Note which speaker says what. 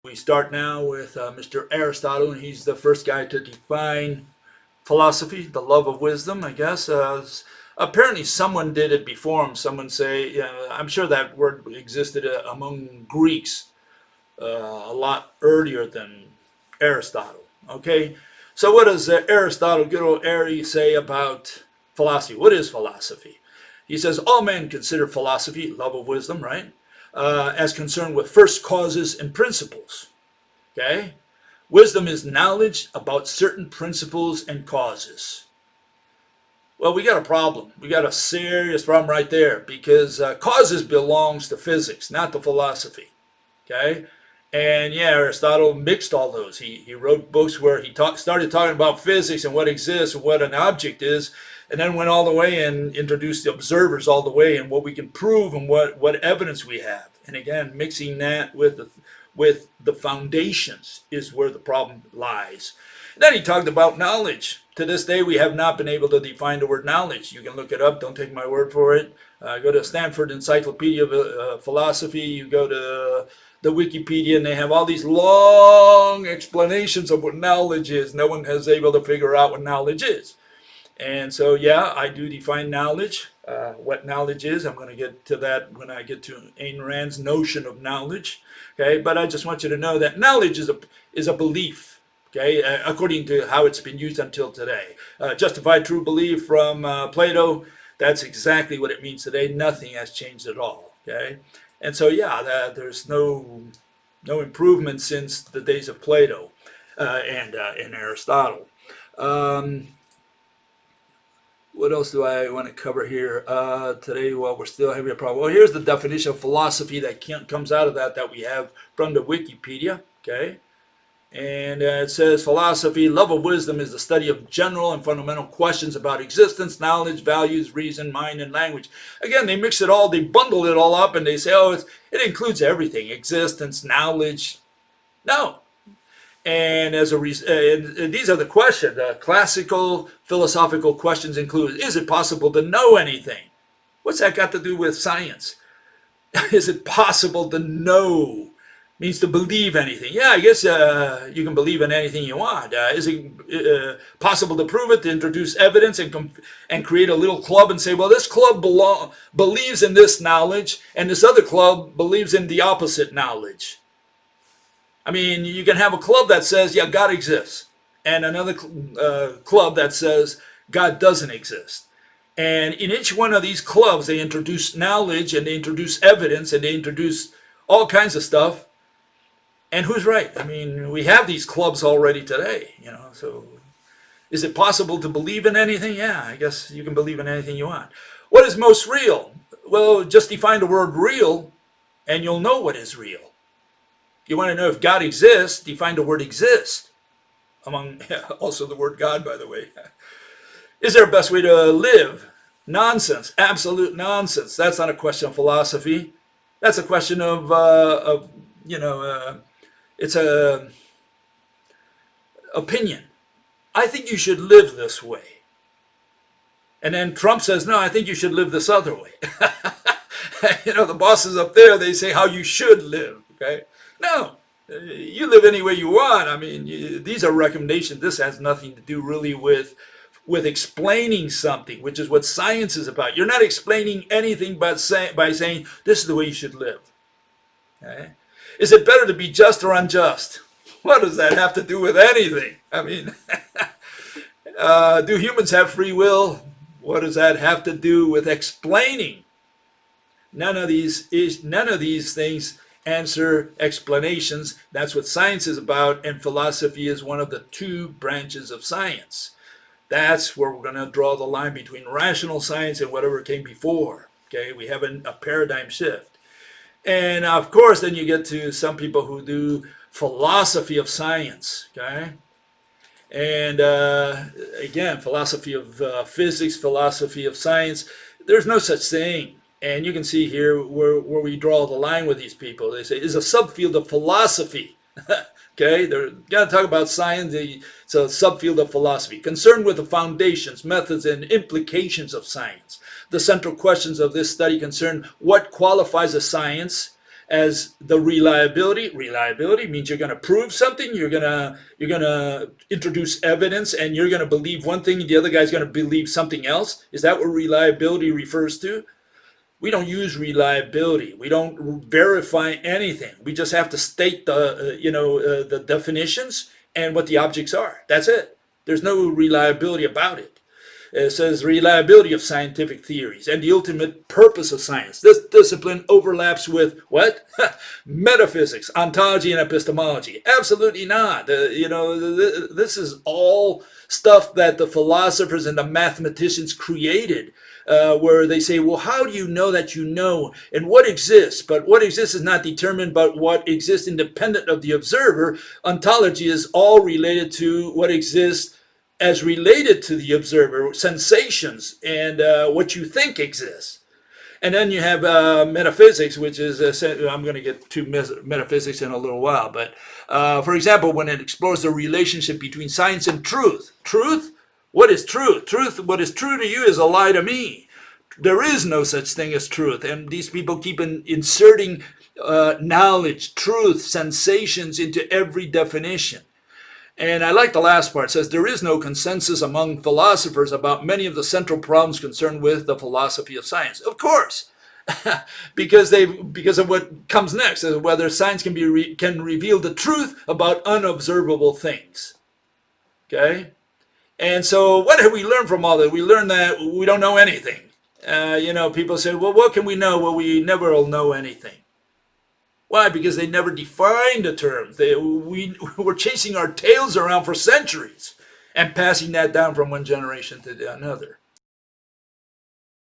Speaker 1: We start now with Mr. Aristotle, and he's the first guy to define philosophy, the love of wisdom, I guess. Apparently someone did it before him. Someone say, I'm sure that word existed among Greeks a lot earlier than Aristotle. Okay, so what does Aristotle, good old Ari, say about philosophy? What is philosophy? He says all men consider philosophy, love of wisdom, right, as concerned with first causes and principles. Okay, wisdom is knowledge about certain principles and causes. Well, we got a problem. We got a serious problem right there because causes belongs to physics, not to philosophy. Okay, and yeah, Aristotle mixed all those. He wrote books where he started talking about physics and what exists and what an object is, and then went all the way and introduced the observers all the way and what we can prove and what evidence we have. And again, mixing that with the foundations is where the problem lies. And then he talked about knowledge. To this day, we have not been able to define the word knowledge. You can look it up. Don't take my word for it. Go to Stanford Encyclopedia of Philosophy. You go to the Wikipedia, and they have all these long explanations of what knowledge is. No one has able to figure out what knowledge is. And so, yeah, I do define knowledge, what knowledge is. I'm going to get to that when I get to Ayn Rand's notion of knowledge. Okay, but I just want you to know that knowledge is a belief. Okay, according to how it's been used until today. Justified true belief from Plato. That's exactly what it means today. Nothing has changed at all. Okay, and so yeah, there's no improvement since the days of Plato and Aristotle. What else do I want to cover here today? Well, we're still having a problem. Well, here's the definition of philosophy that comes out of that we have from the Wikipedia. Okay, and it says philosophy, love of wisdom, is the study of general and fundamental questions about existence, knowledge, values, reason, mind, and language. Again, they mix it all, they bundle it all up, and they say, oh, it includes everything: existence, knowledge. No. And as a and these are the questions. Classical philosophical questions include: is it possible to know anything? What's that got to do with science? Is it possible to know? Means to believe anything. Yeah, I guess you can believe in anything you want. Is it possible to prove it? To introduce evidence and create a little club and say, well, this club believes in this knowledge, and this other club believes in the opposite knowledge. I mean, you can have a club that says, yeah, God exists, and another club that says God doesn't exist. And in each one of these clubs, they introduce knowledge, and they introduce evidence, and they introduce all kinds of stuff. And who's right? I mean, we have these clubs already today, so is it possible to believe in anything? Yeah, I guess you can believe in anything you want. What is most real? Well, just define the word real, and you'll know what is real. You want to know if God exists, define the word exist. Also the word God, by the way. Is there a best way to live? Nonsense, absolute nonsense. That's not a question of philosophy. That's a question of it's a opinion. I think you should live this way. And then Trump says, no, I think you should live this other way. The bosses up there, they say how you should live, okay? No, you live any way you want. I mean, these are recommendations. This has nothing to do really with explaining something, which is what science is about. You're not explaining anything by saying this is the way you should live. Okay? Is it better to be just or unjust? What does that have to do with anything? I mean, do humans have free will? What does that have to do with explaining? None of these things answer explanations. That's what science is about, and philosophy is one of the two branches of science. That's where we're going to draw the line between rational science and whatever came before. Okay, we have a paradigm shift. And of course, then you get to some people who do philosophy of science, okay? And again, philosophy of physics, philosophy of science. There's no such thing. And you can see here where we draw the line with these people. They say it's a subfield of philosophy. Okay, they're going to talk about science. It's a subfield of philosophy, concerned with the foundations, methods, and implications of science. The central questions of this study concern what qualifies a science, as the reliability. Reliability means you're going to prove something, you're going to introduce evidence, and you're going to believe one thing and the other guy's going to believe something else. Is that what reliability refers to? We don't use reliability. We don't verify anything. We just have to state the definitions and what the objects are. That's it. There's no reliability about it. It says reliability of scientific theories and the ultimate purpose of science. This discipline overlaps with what? Metaphysics, ontology, and epistemology. Absolutely not. This is all stuff that the philosophers and the mathematicians created, where they say, well, how do you know that you know? And what exists? But what exists is not determined by what exists independent of the observer. Ontology is all related to what exists as related to the observer, sensations, and what you think exists. And then you have metaphysics, which is, I'm going to get to metaphysics in a little while, but for example, when it explores the relationship between science and truth. Truth? What is truth? Truth, what is true to you is a lie to me. There is no such thing as truth, and these people keep inserting knowledge, truth, sensations into every definition. And I like the last part. It says, there is no consensus among philosophers about many of the central problems concerned with the philosophy of science. Of course, because of what comes next, whether science can reveal the truth about unobservable things. Okay? And so what have we learned from all that? We learned that we don't know anything. People say, well, what can we know? Well, we never will know anything. Why? Because they never defined the terms. We were chasing our tails around for centuries and passing that down from one generation to another.